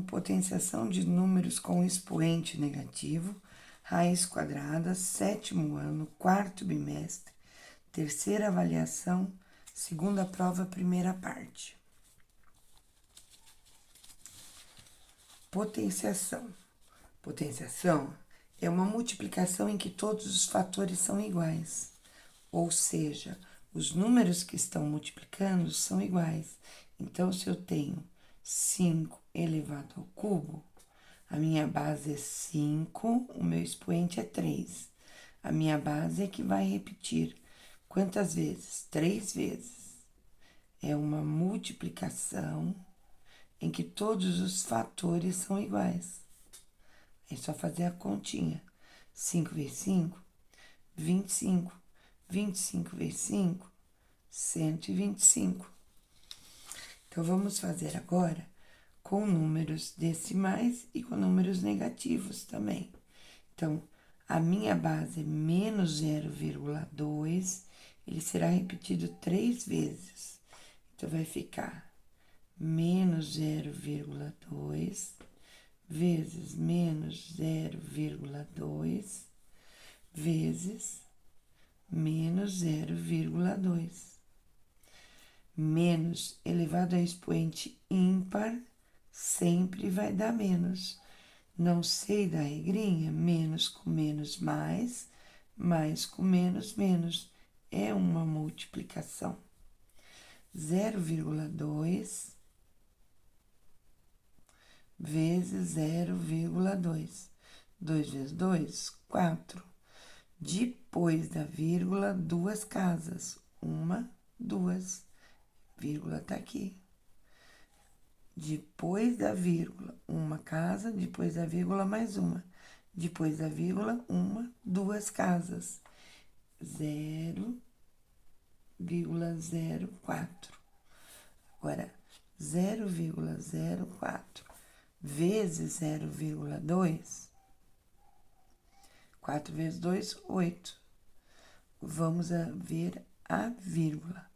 Potenciação de números com expoente negativo, raiz quadrada, 7º ano, 4º bimestre, terceira avaliação, segunda prova, primeira parte. Potenciação. Potenciação é uma multiplicação em que todos os fatores são iguais, ou seja, os números que estão multiplicando são iguais. Então, se eu tenho 5 elevado ao cubo, a minha base é 5, o meu expoente é 3. A minha base é que vai repetir. Quantas vezes? 3 vezes. É uma multiplicação em que todos os fatores são iguais. É só fazer a continha. 5 vezes 5, 25. 25 vezes 5, 125. Então, vamos fazer agora com números decimais e com números negativos também. Então, a minha base é menos 0,2, ele será repetido 3 vezes. Então, vai ficar menos 0,2 vezes menos 0,2 vezes menos 0,2. Menos elevado a expoente ímpar sempre vai dar menos. Não sei da regrinha, menos com menos mais com menos menos. É uma multiplicação. 0,2 vezes 0,2. 2 vezes 2, 4. Depois da vírgula, 2 casas. 1, 2. Vírgula tá aqui. Depois da vírgula, 1 casa. Depois da vírgula, mais 1. Depois da vírgula, 1, 2 casas. 0,04. Agora, 0,04 vezes 0,2. 4 vezes 2, 8. Vamos ver a vírgula.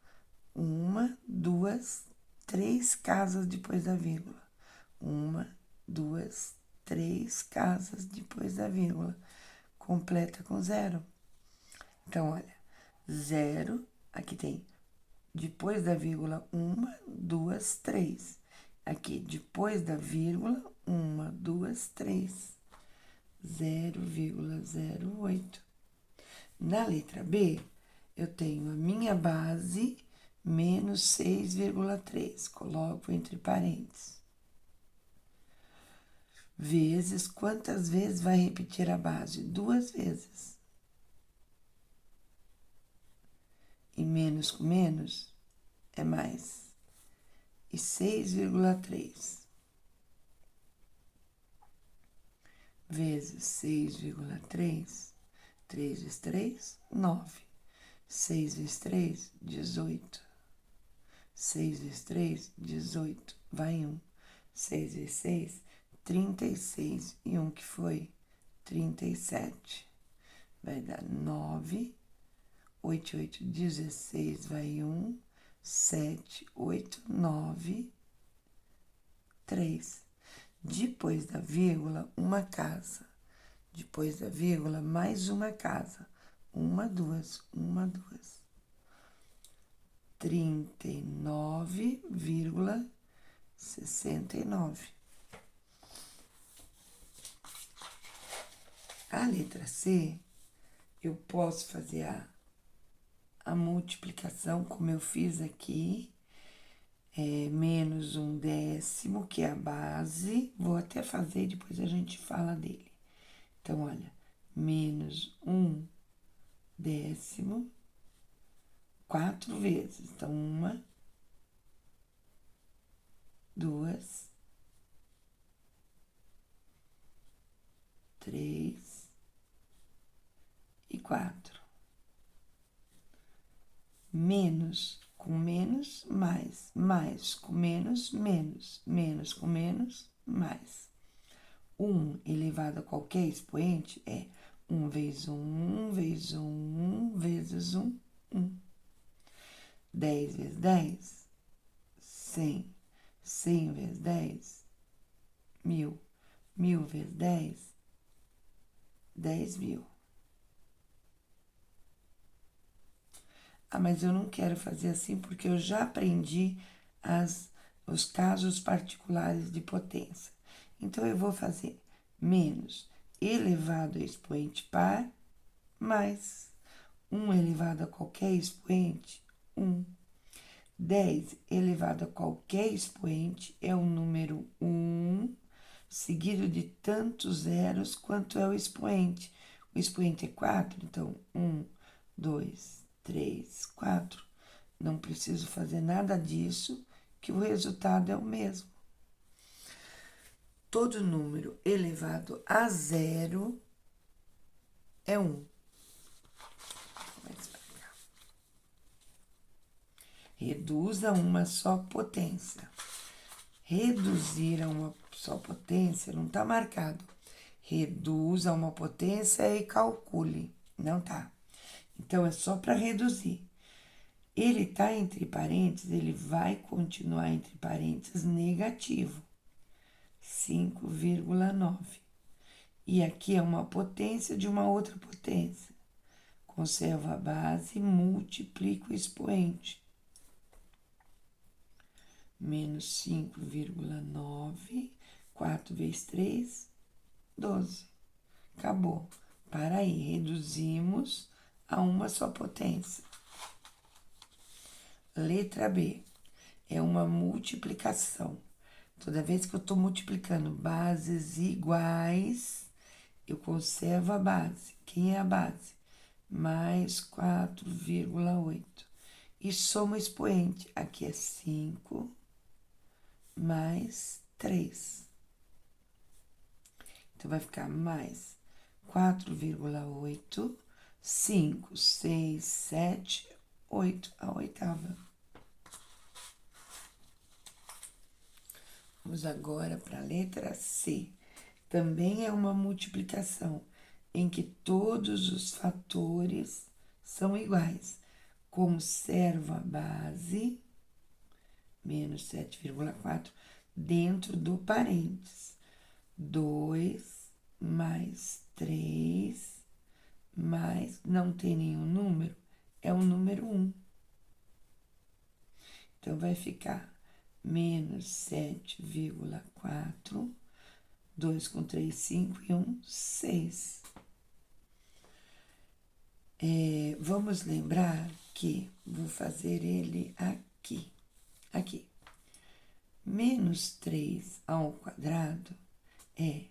1, 2, 3 casas depois da vírgula. 1, 2, 3 casas depois da vírgula. Completa com 0. Então, olha, 0, aqui tem depois da vírgula 1, 2, 3. Aqui, depois da vírgula, 1, 2, 3. 0,08. Na letra B, eu tenho a minha base menos 6,3. Coloco entre parênteses. Vezes, quantas vezes vai repetir a base? 2 vezes. E menos com menos é mais. E 6,3 vezes 6,3. 3 vezes 3, 9. 6 vezes 3, 18. 6 vezes 3, 18. Vai 1. 6 vezes 6, 36. E 1 que foi? 37. Vai dar 9. 8, 8, 16. Vai 1. 7, 8, 9. 3. Depois da vírgula, uma casa. Depois da vírgula, mais uma casa. 1, 2, 1, 2. 39,69. A letra C, eu posso fazer a multiplicação, como eu fiz aqui, menos 1/10, que é a base. Vou até fazer, depois a gente fala dele. Então, olha, menos 1/10, 4 vezes. Então, 1, 2, 3 e 4. Menos com menos, mais com menos, menos com menos, mais. 1 elevado a qualquer expoente é 1 vezes 1, vezes 1, vezes 1, 1. 10 vezes 10, 100. 100 vezes 10, 1000. 1000 vezes 10, 10.000. Ah, mas eu não quero fazer assim porque eu já aprendi os casos particulares de potência. Então, eu vou fazer menos elevado a expoente par mais 1 elevado a qualquer expoente, 1. 10 elevado a qualquer expoente é o número 1, seguido de tantos zeros quanto é o expoente. O expoente é 4, então 1, 2, 3, 4. Não preciso fazer nada disso, que o resultado é o mesmo. Todo número elevado a zero é 1. Reduz a uma só potência. Reduzir a uma só potência não está marcado. Reduz a uma potência e calcule. Não tá. Então, é só para reduzir. Ele está entre parênteses, ele vai continuar entre parênteses negativo. 5,9. E aqui é uma potência de uma outra potência. Conservo a base, multiplico o expoente. Menos 5,9, 4 vezes 3, 12. Acabou. Para aí, reduzimos a uma só potência. Letra B. É uma multiplicação. Toda vez que eu estou multiplicando bases iguais, eu conservo a base. Quem é a base? Mais 4,8. E somo expoente. Aqui é 5 mais 3. Então, vai ficar mais 4,8, 5, 6, 7, 8, a oitava. Vamos agora para a letra C. Também é uma multiplicação em que todos os fatores são iguais. Conservo a base, menos 7,4, dentro do parênteses. 2 mais 3 mais, não tem nenhum número, é o número 1. Então, vai ficar menos 7,4, 2 com 3, 5 e 1, 6. Vamos lembrar que vou fazer ele aqui. Aqui. Menos 3 ao quadrado é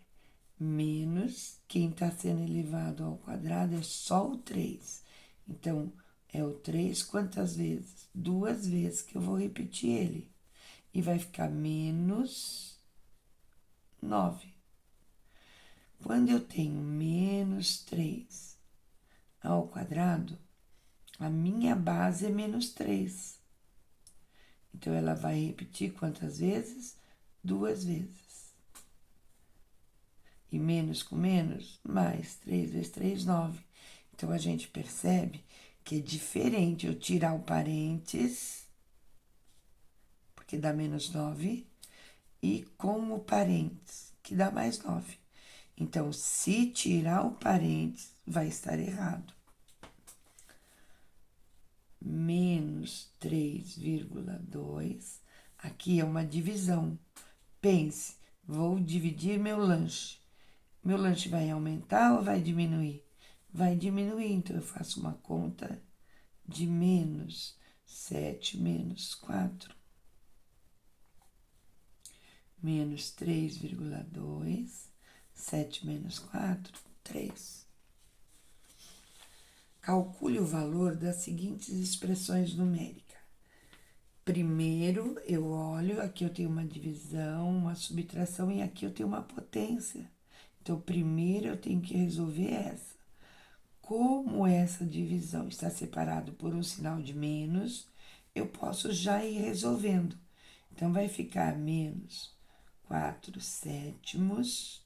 menos, quem está sendo elevado ao quadrado é só o 3. Então, é o 3 quantas vezes? 2 vezes que eu vou repetir ele. E vai ficar menos 9. Quando eu tenho menos 3 ao quadrado, a minha base é menos 3. Então, ela vai repetir quantas vezes? 2 vezes. E menos com menos, mais 3 vezes 3, 9. Então, a gente percebe que é diferente eu tirar o parênteses, porque dá menos 9, e com o parênteses, que dá mais 9. Então, se tirar o parênteses, vai estar errado. Menos 3,2. Aqui é uma divisão. Pense, vou dividir meu lanche. Meu lanche vai aumentar ou vai diminuir? Vai diminuir, então eu faço uma conta de menos 7 menos 4. Menos 3,2. 7 menos 4, 3. Calcule o valor das seguintes expressões numéricas. Primeiro, eu olho, aqui eu tenho uma divisão, uma subtração e aqui eu tenho uma potência. Então, primeiro eu tenho que resolver essa. Como essa divisão está separada por um sinal de menos, eu posso já ir resolvendo. Então, vai ficar menos 4 sétimos.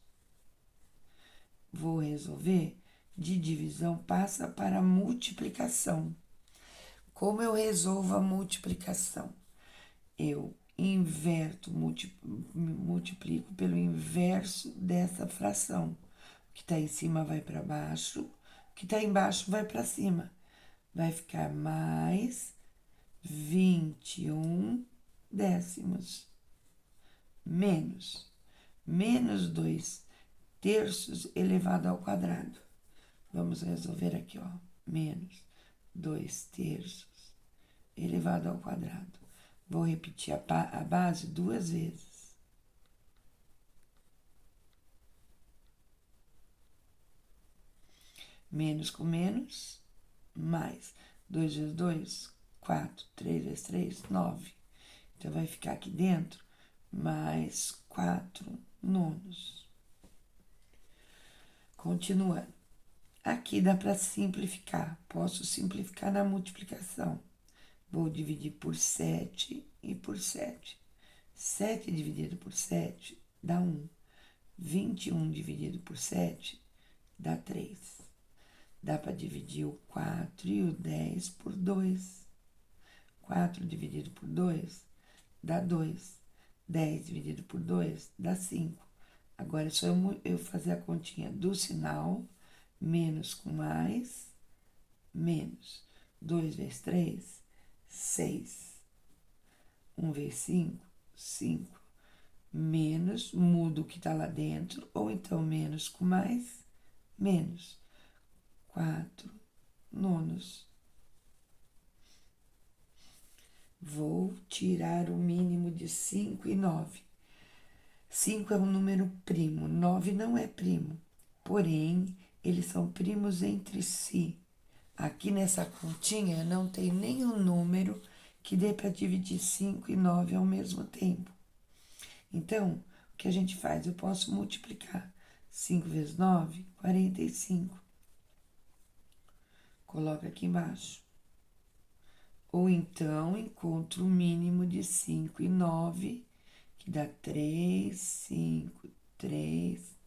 Vou resolver. De divisão passa para multiplicação. Como eu resolvo a multiplicação? Eu inverto, multiplico pelo inverso dessa fração. O que está em cima vai para baixo, o que está embaixo vai para cima. Vai ficar mais 21 décimos. Menos 2 terços elevado ao quadrado. Vamos resolver aqui, ó. Menos 2 terços elevado ao quadrado. Vou repetir a base 2 vezes. Menos com menos, mais. 2 vezes 2, 4. 3 vezes 3, 9. Então, vai ficar aqui dentro mais 4 nonos. Continuando. Aqui dá para simplificar. Posso simplificar na multiplicação. Vou dividir por 7 e por 7. 7 dividido por 7 dá 1. 21 dividido por 7 dá 3. Dá para dividir o 4 e o 10 por 2. 4 dividido por 2 dá 2. 10 dividido por 2 dá 5. Agora é só eu fazer a continha do sinal, menos com mais, menos. 2 vezes 3, 6. 1 vezes 5, 5. Menos, mudo o que está lá dentro, ou então menos com mais, menos. 4 nonos. Vou tirar o mínimo de 5 e 9. 5 é um número primo, 9 não é primo. Porém, eles são primos entre si. Aqui nessa continha não tem nenhum número que dê para dividir 5 e 9 ao mesmo tempo. Então, o que a gente faz? Eu posso multiplicar 5 vezes 9, 45. Coloca aqui embaixo. Ou então, encontro o mínimo de 5 e 9, que dá 3, 5, 3.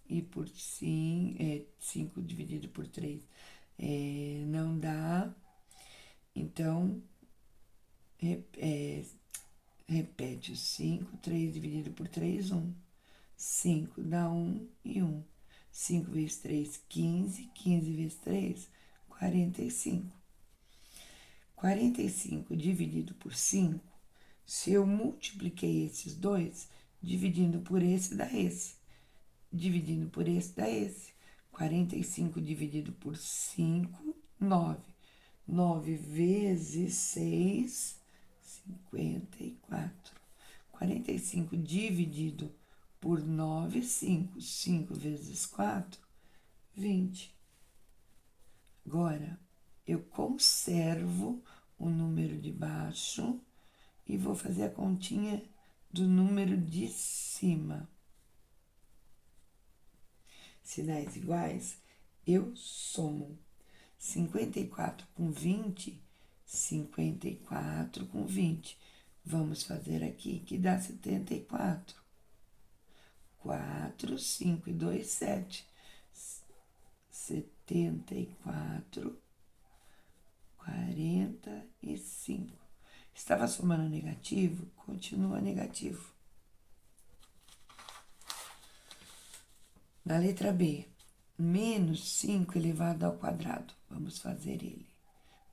E por 5 dividido por 3 não dá. Então, repete o 5, 3 dividido por 3, 1. 5 dá 1 e 1. 5 vezes 3, 15. 15 vezes 3, 45. 45 dividido por 5, se eu multipliquei esses dois, dividindo por esse, dá esse. Dividindo por esse, dá esse. 45 dividido por 5, 9. 9 vezes 6, 54. 45 dividido por 9, 5. 5 vezes 4, 20. Agora, eu conservo o número de baixo e vou fazer a continha do número de cima. Sinais iguais, eu somo 54 com 20, 54 com 20. Vamos fazer aqui que dá 74. 4, 5 e 2, 7. 74, 45. Estava somando negativo, continua negativo. Na letra B, menos 5 elevado ao quadrado. Vamos fazer ele.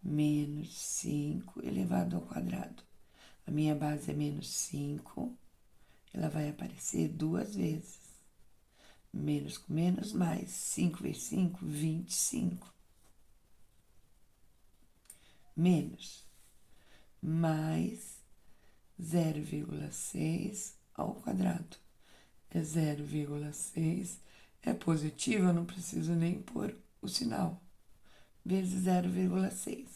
Menos 5 elevado ao quadrado. A minha base é menos 5. Ela vai aparecer 2 vezes. Menos com menos, mais. 5 vezes 5, 25. Menos. Mais 0,6 ao quadrado. É 0,6. É positivo, eu não preciso nem pôr o sinal. Vezes 0,6.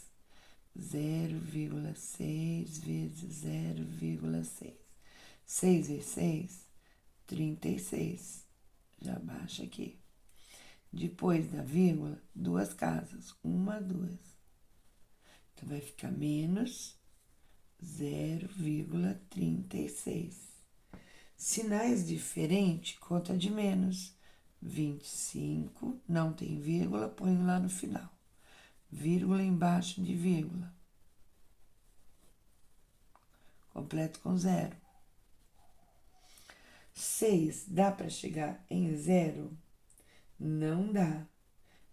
0,6 vezes 0,6. 6 vezes 6, 36. Já baixa aqui. Depois da vírgula, 2 casas. 1, 2. Então, vai ficar menos 0,36. Sinais diferentes, conta de menos. 25, não tem vírgula, põe lá no final. Vírgula embaixo de vírgula. completo com 0. 6 dá para chegar em 0? Não dá.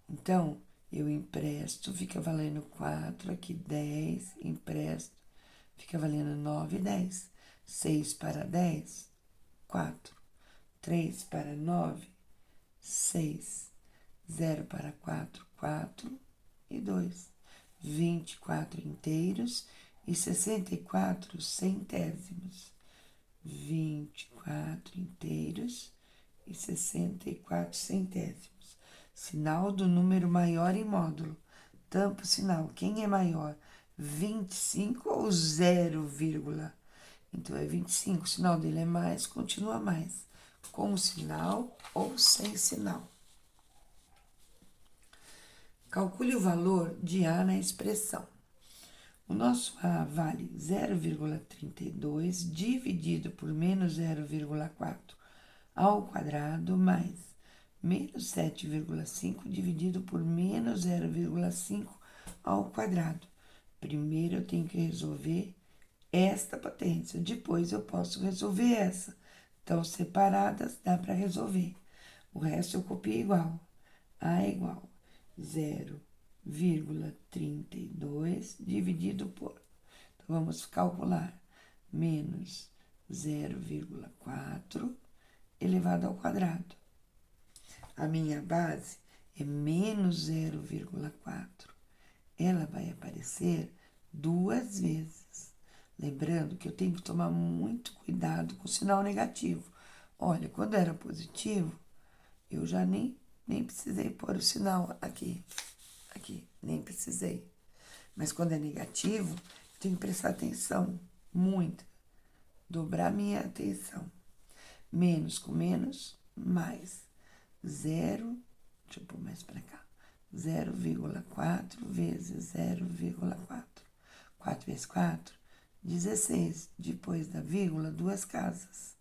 Então, eu empresto, fica valendo 4, aqui 10, empresto, fica valendo 9 e 10. 6 para 10, 4. 3 para 9, 6. 0 para 4, 4 e 2. 24 inteiros e 64 centésimos. 24 inteiros e 64 centésimos. Sinal do número maior em módulo. Tampa o sinal. Quem é maior? 25 ou 0, então é 25. O sinal dele é mais, continua mais. Com o sinal ou sem sinal. Calcule o valor de A na expressão. O nosso A vale 0,32 dividido por menos 0,4 ao quadrado mais menos 7,5 dividido por menos 0,5 ao quadrado. Primeiro eu tenho que resolver esta potência, depois eu posso resolver essa. Então, separadas, dá para resolver. O resto eu copio igual. A é igual 0,32 dividido por. Então, vamos calcular menos 0,4 elevado ao quadrado. A minha base é menos 0,4. Ela vai aparecer 2 vezes. Lembrando que eu tenho que tomar muito cuidado com o sinal negativo. Olha, quando era positivo, eu já nem precisei pôr o sinal aqui, nem precisei. Mas quando é negativo, eu tenho que prestar atenção, muito. Dobrar minha atenção. Menos com menos, mais. 0, deixa eu pôr mais para cá. 0,4 vezes 0,4. 4 vezes 4, 16. Depois da vírgula, 2 casas.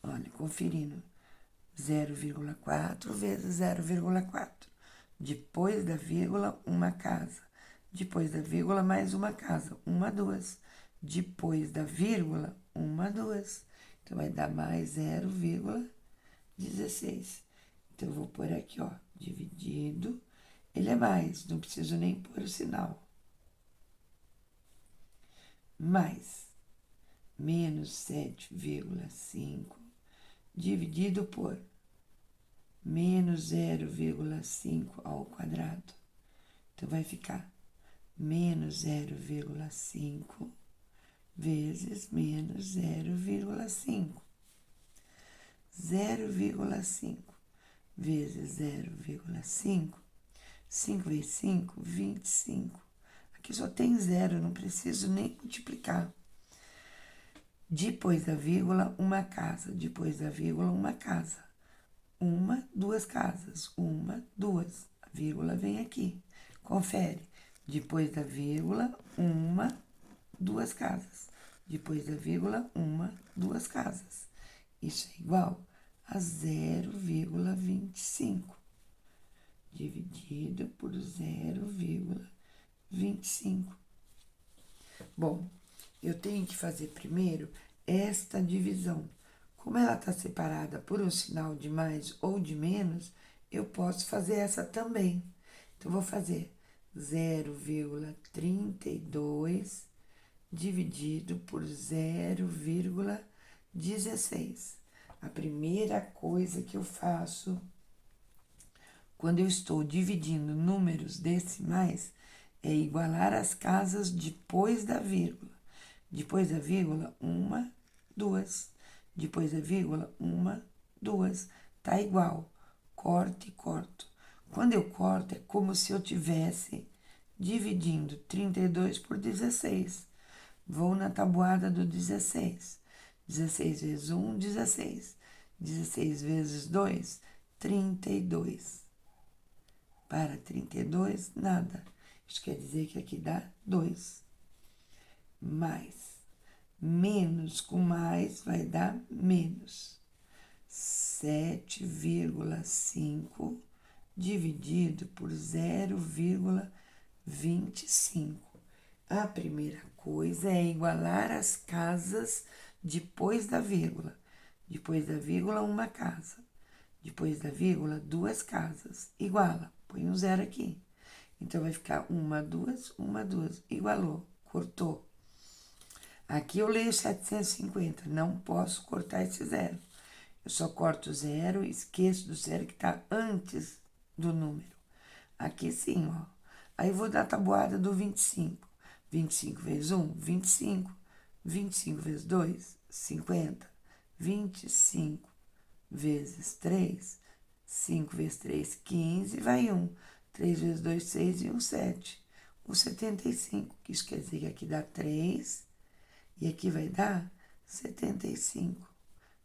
Olha, conferindo. 0,4 vezes 0,4. Depois da vírgula, uma casa. Depois da vírgula, mais uma casa. 1, 2. Depois da vírgula, 1, 2. Então, vai dar mais 0,16. Então, eu vou pôr aqui, ó, dividido. Ele é mais, não preciso nem pôr o sinal. Mais menos 7,5 dividido por menos 0,5 ao quadrado. Então, vai ficar menos 0,5 vezes menos 0,5. 0,5 vezes 0,5. 5 vezes 5, 25. Aqui só tem 0, não preciso nem multiplicar. Depois da vírgula, uma casa. Depois da vírgula, uma casa. 1, 2 casas. 1, 2. A vírgula vem aqui. Confere. Depois da vírgula, 1, 2 casas. Depois da vírgula, 1, 2 casas. Isso é igual a 0,25 dividido por 0,25. Bom, eu tenho que fazer primeiro esta divisão. Como ela está separada por um sinal de mais ou de menos, eu posso fazer essa também. Então, vou fazer 0,32 dividido por 0,16. A primeira coisa que eu faço quando eu estou dividindo números decimais é igualar as casas depois da vírgula. Depois da vírgula, 1, 2. Depois da vírgula, 1, 2. Tá igual. Corto e corto. Quando eu corto, é como se eu tivesse dividindo 32 por 16. Vou na tabuada do 16. 16 vezes 1, 16. 16 vezes 2, 32. Para 32, nada. Isso quer dizer que aqui dá 2. Mais. Menos com mais vai dar menos. 7,5 dividido por 0,25. A primeira coisa é igualar as casas depois da vírgula. Depois da vírgula, uma casa. Depois da vírgula, duas casas. Iguala. Põe um zero aqui. Então, vai ficar uma, duas. Igualou. Cortou. Aqui eu leio 750. Não posso cortar esse zero. Eu só corto o zero e esqueço do zero que está antes do número. Aqui sim, ó. Aí eu vou dar a tabuada do 25. 25 vezes 1, 25. 25 vezes 2, 50. 25 vezes 3, 5 vezes 3, 15. Vai 1. 3 vezes 2, 6 e 1, 7. O 75. Isso quer dizer que aqui dá 3 e aqui vai dar 75.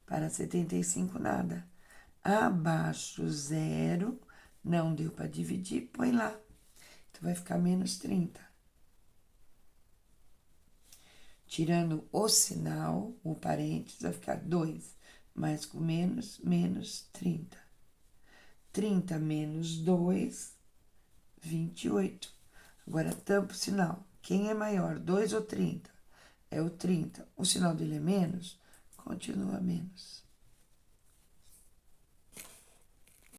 Para 75, nada. Abaixo, zero. Não deu para dividir, põe lá. Então, vai ficar menos 30. Tirando o sinal, o parênteses, vai ficar 2. Mais com menos, menos 30. 30 menos 2, 28. Agora, tampa o sinal. Quem é maior, 2 ou 30? É o 30. O sinal dele é menos? Continua menos.